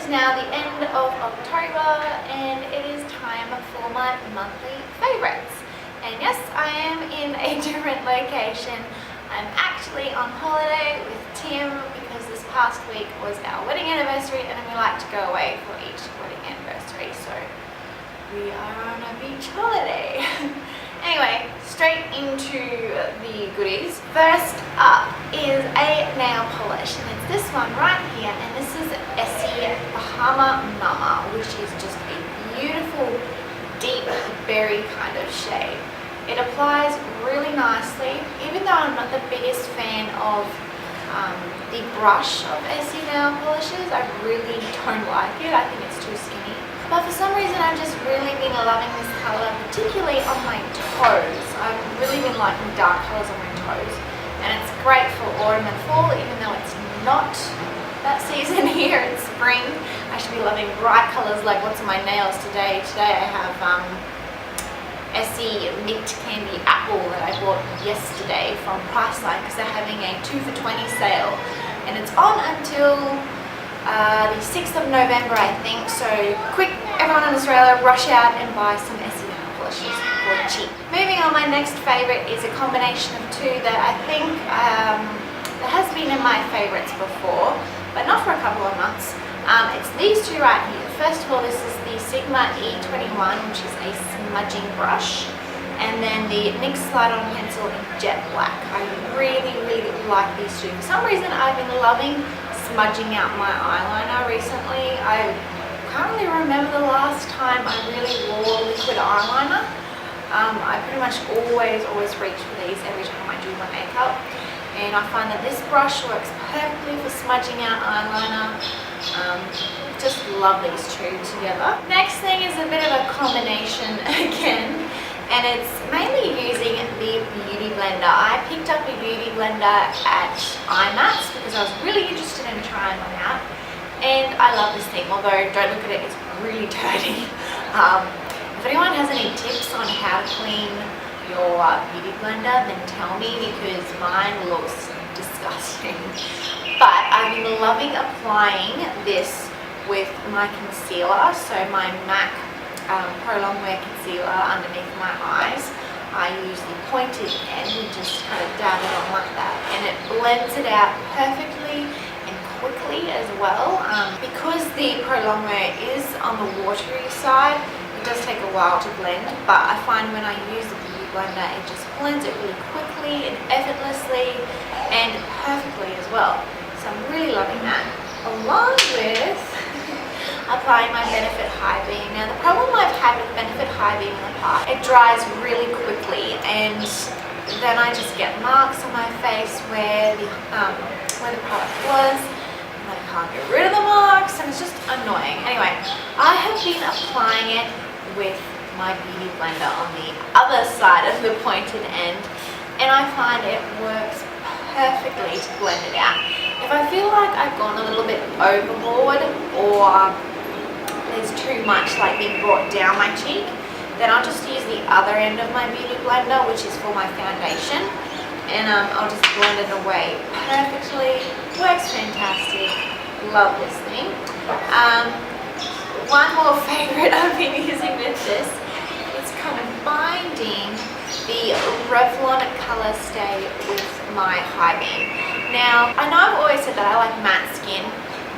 now the end of October and it is time for my monthly favourites. And yes, I am in a different location. I'm actually on holiday with Tim because this past week was our wedding anniversary and we like to go away for each wedding anniversary. So we are on a beach holiday. Anyway, straight into the goodies. First up is a nail polish, and it's this one right here, and this is Essie Bahama Mama, which is just a beautiful deep berry kind of shade. It applies really nicely, even though I'm not the biggest fan of the brush of Essie nail polishes. I really don't like it. I think it's too skinny. But for some reason I've just really been loving this colour, particularly on my toes. I've really been liking dark colours on my toes. And it's great for autumn and fall, even though it's not that season here in spring. I should be loving bright colours like what's on my nails today. Today I have Essie Mint Candy Apple that I bought yesterday from Priceline because they're having a 2 for $20 sale. And it's on until the 6th of November, I think. So quick, everyone in Australia, rush out and buy some Essie nail polishes for cheap. Moving on, my next favourite is a combination of two that I think that has been in my favourites before, but not for a couple of months. It's these two right here. First of all, this is the Sigma E21, which is a smudging brush, and then the NYX Slide-On Pencil in Jet Black. I really like these two. For some reason, I've been loving smudging out my eyeliner recently. I can't really remember the last time I really wore liquid eyeliner. I pretty much always reach for these every time I do my makeup, and I find that this brush works perfectly for smudging out eyeliner. Just love these two together. Next thing is a bit of a combination again, and it's mainly using the Beauty Blender. I picked up a Beauty Blender at IMATS because I was really interested in trying one out, and I love this thing, although don't look at it, it's really dirty. If anyone has any tips on how to clean your Beauty Blender, then tell me, because mine looks disgusting. But I've been loving applying this with my concealer, so my MAC Pro Longwear concealer underneath my eyes. I use the pointed end and just kind of dab it on like that, and it blends it out perfectly and quickly as well. Because the Pro Longwear is on the watery side, it does take a while to blend, but I find when I use the Beauty Blender, it just blends it really quickly and effortlessly and perfectly as well. So I'm really loving that, along with applying my Benefit Highbeam. Now the problem I've had with Benefit Highbeam in the past, it dries really quickly, and then I just get marks on my face where the product was, and I can't get rid of the marks, and it's just annoying. Anyway, I have been applying it with my Beauty Blender on the other side of the pointed end, and I find it works perfectly to blend it out. If I feel like I've gone a little bit overboard, or there's too much like being brought down my cheek, then I'll just use the other end of my Beauty Blender, which is for my foundation, and I'll just blend it away perfectly. Works fantastic. Love this thing. One more favourite I've been using with this is combining the Revlon Colorstay with my Highbeam. Now, I know I've always said that I like matte skin,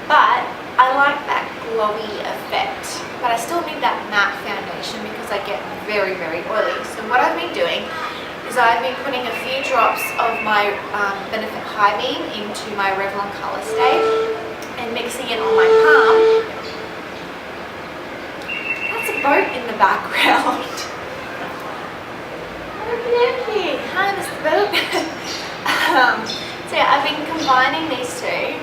but I like that glowy effect. But I still need that matte foundation because I get very oily. So what I've been doing is I've been putting a few drops of my Benefit Highbeam into my Revlon Colorstay and mixing it on my palm. That's a boat in the background. Okay. Hi, Mr. Boat. So yeah, I've been combining these two,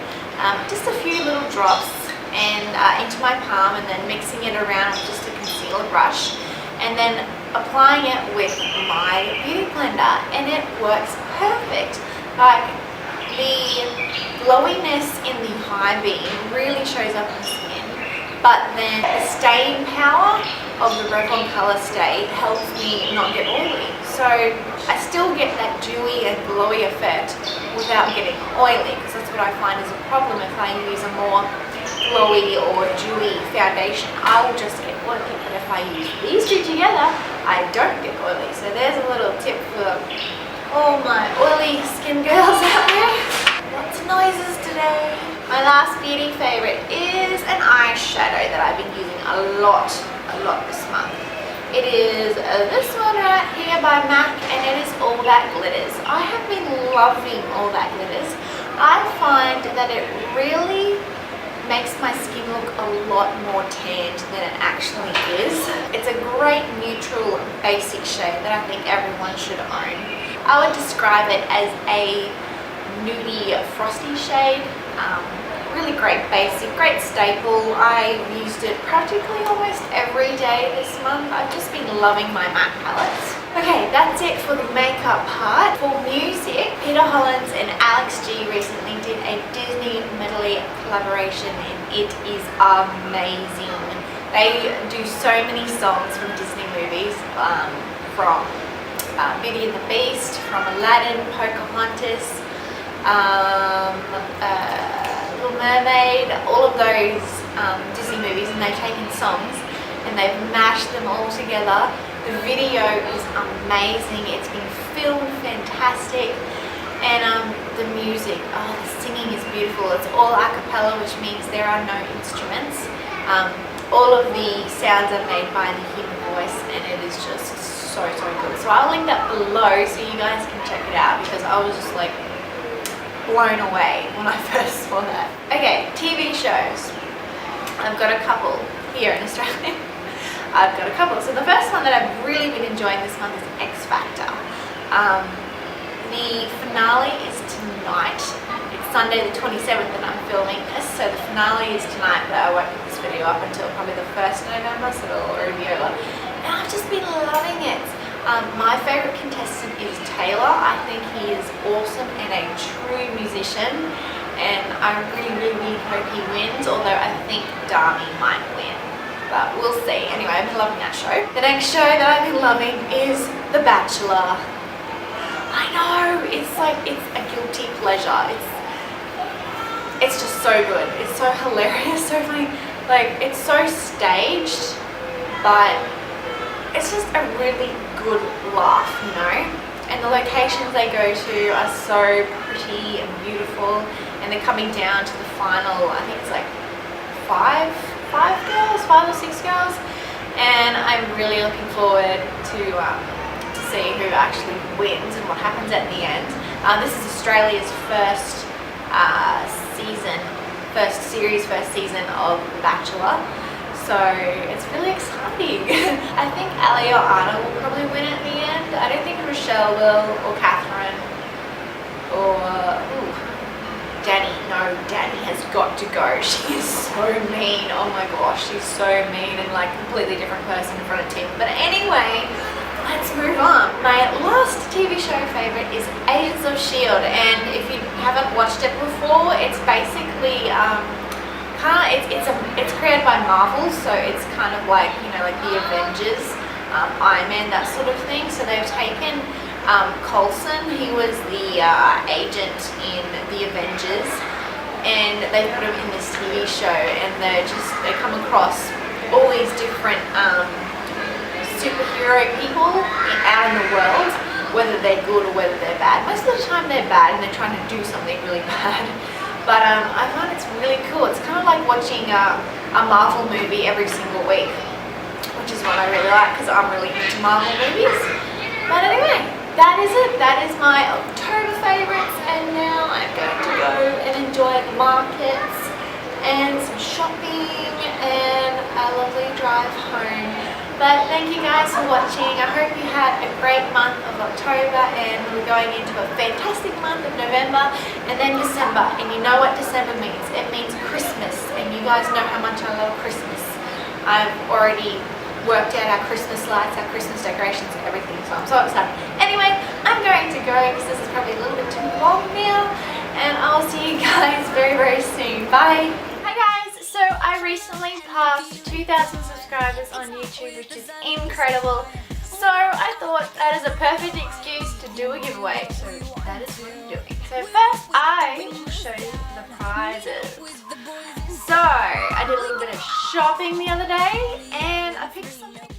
just a few little drops, and into my palm, and then mixing it around with just a concealer brush, and then applying it with my Beauty Blender, and it works perfect. Like, the glowiness in the Highbeam really shows up in the skin, but then the staying power of the Revlon Colorstay helps me not get oily. So I still get that dewy and glowy effect without getting oily, because that's what I find is a problem if I use a more glowy or dewy foundation, I will just get oily. But if I use these two together, I don't get oily. So there's a little tip for all my oily skin girls out there. Lots of noises today. My last beauty favorite is an eyeshadow that I've been using a lot this month. It is this one right here by MAC, and it is All That Glitters. I have been loving All That Glitters. I find that it really makes my skin look a lot more tanned than it actually is. It's a great neutral basic shade that I think everyone should own. I would describe it as a nudie frosty shade. Really great basic, great staple. I used it practically almost every day this month. I've just been loving my matte palettes. Okay, that's it for the makeup part. For music, Peter Hollins and Alex G recently did a Disney medley collaboration, and it is amazing. They do so many songs from Disney movies, from Beauty and the Beast, from Aladdin, Pocahontas, Little Mermaid, all of those Disney movies, and they've taken songs and they've mashed them all together. The video is amazing. It's been filmed fantastic, and the music, the singing is beautiful. It's all a cappella, which means there are no instruments. All of the sounds are made by the human voice, and it is just so good. So I'll link that below so you guys can check it out, because I was just like blown away when I first saw that. Okay, TV shows. I've got a couple here in Australia. I've got a couple. So the first one that I've really been enjoying this month is X Factor. The finale is tonight. It's Sunday the 27th that I'm filming this, so the finale is tonight, but I won't put this video up until probably the 1st of November, so it'll already be over. And I've just been loving it. My favourite contestant is Taylor. I think he is awesome and a true musician, and I really hope he wins, although I think Dami might win, but we'll see. Anyway, I've been loving that show. The next show that I've been loving is The Bachelor. I know, it's a guilty pleasure. It's just so good. It's so hilarious, so funny. Like, it's so staged, but it's just a really good laugh, you know? And the locations they go to are so pretty and beautiful, and they're coming down to the final, I think it's like five or six girls, and I'm really looking forward to see who actually wins and what happens at the end. This is Australia's first season of The Bachelor. So it's really exciting. I think Ali or Anna will probably win at the end. I don't think Rochelle will, or Catherine, or Danny. No, Danny has got to go. She is so mean. Oh my gosh, she's so mean and like completely different person in front of Tim. But anyway, let's move on. My last TV show favorite is Agents of S.H.I.E.L.D. And if you haven't watched it before, it's basically it's created by Marvel, so it's kind of like, you know, like the Avengers, Iron Man, that sort of thing. So they've taken Coulson, he was the agent in the Avengers, and they put him in this TV show, and they come across all these different superhero people out in the world, whether they're good or whether they're bad. Most of the time they're bad and they're trying to do something really bad. But I find it's really cool. It's kind of like watching a Marvel movie every single week, which is what I really like because I'm really into Marvel movies. But anyway, that is it. That is my October favorites, and now I'm going to go and enjoy the markets and some shopping and a lovely drive home. But thank you guys for watching. I hope you had a great month of October, and we're going into a fantastic month of November and then December. And you know what December means. It means Christmas, and you guys know how much I love Christmas. I've already worked out our Christmas lights, our Christmas decorations, everything, so I'm so excited. Anyway, I'm going to go because this is probably a little bit too long now, and I'll see you guys very soon. Bye! Hi guys! So I recently passed 2,000 subscribers on YouTube, which is incredible. So I thought that is a perfect excuse to do a giveaway. So that is what I'm doing. So first I will show you the prizes. So shopping the other day and I picked something